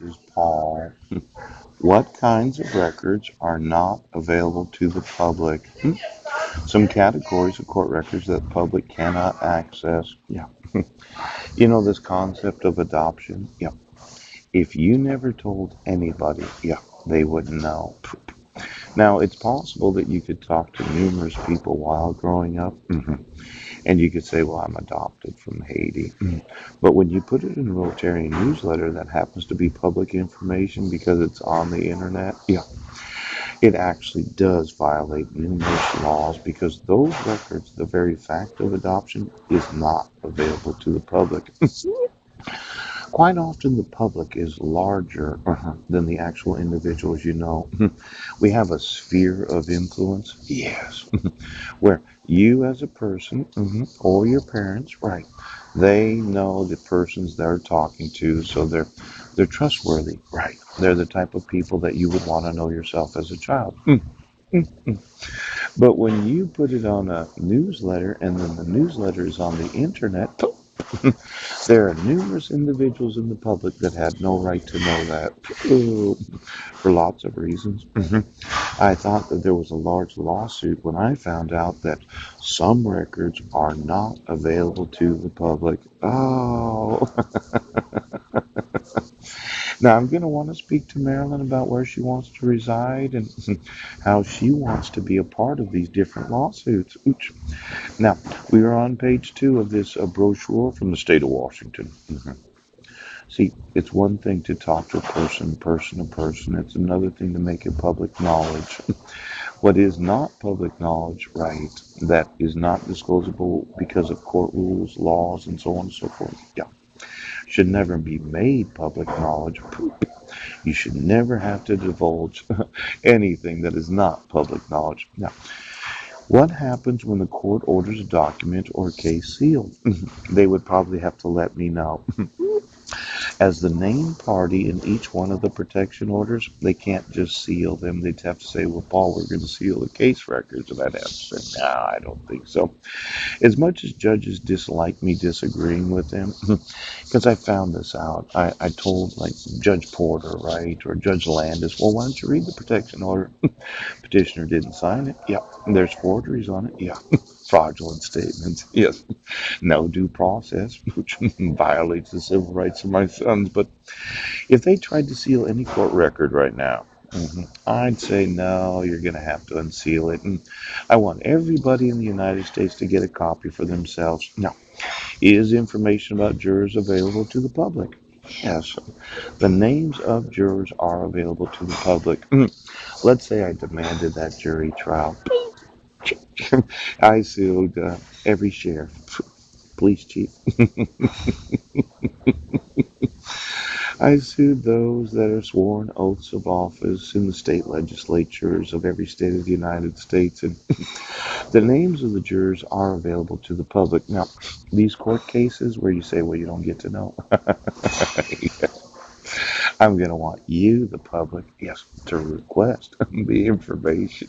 is Paul. What kinds of records are not available to the public? Some categories of court records that the public cannot access. Yeah. You know this concept of adoption? Yeah. If you never told anybody, yeah, they wouldn't know. Now, it's possible that you could talk to numerous people while growing up, and you could say, well, I'm adopted from Haiti. But when you put it in a Rotarian newsletter that happens to be public information because it's on the internet, yeah, it actually does violate numerous laws because those records, the very fact of adoption, is not available to the public. Quite often, the public is larger than the actual individuals you know. We have a sphere of influence, yes, where you as a person or your parents, right, they know the persons they're talking to, so they're trustworthy, right? They're the type of people that you would want to know yourself as a child. But when you put it on a newsletter and then the newsletter is on the internet, there are numerous individuals in the public that had no right to know that for lots of reasons. I thought that there was a large lawsuit when I found out that some records are not available to the public. Oh, now I'm going to want to speak to Marilyn about where she wants to reside and how she wants to be a part of these different lawsuits. Ooch. Now, we are on page 2 of this brochure from the state of Washington. See, it's one thing to talk to a person, person to person. It's another thing to make it public knowledge. What is not public knowledge, right, that is not disclosable because of court rules, laws, and so on and so forth, yeah, should never be made public knowledge. You should never have to divulge anything that is not public knowledge. Now, what happens when the court orders a document or a case sealed? They would probably have to let me know. As the named party in each one of the protection orders, they can't just seal them. They'd have to say, well, Paul, we're going to seal the case records. And I'd have to say, no, I don't think so. As much as judges dislike me disagreeing with them, because I found this out, I told like Judge Porter, right, or Judge Landis, well, why don't you read the protection order? Petitioner didn't sign it. Yeah. There's forgeries on it. Yeah. Fraudulent statements. Yes. No due process, which violates the civil rights of my sons. But if they tried to seal any court record right now, I'd say no, you're going to have to unseal it. And I want everybody in the United States to get a copy for themselves. Now, is information about jurors available to the public? Yes. The names of jurors are available to the public. Let's say I demanded that jury trial. I sued every sheriff, police chief. I sued those that are sworn oaths of office in the state legislatures of every state of the United States. And the names of the jurors are available to the public. Now, these court cases where you say, well, you don't get to know, I'm going to want you, the public, yes, to request the information.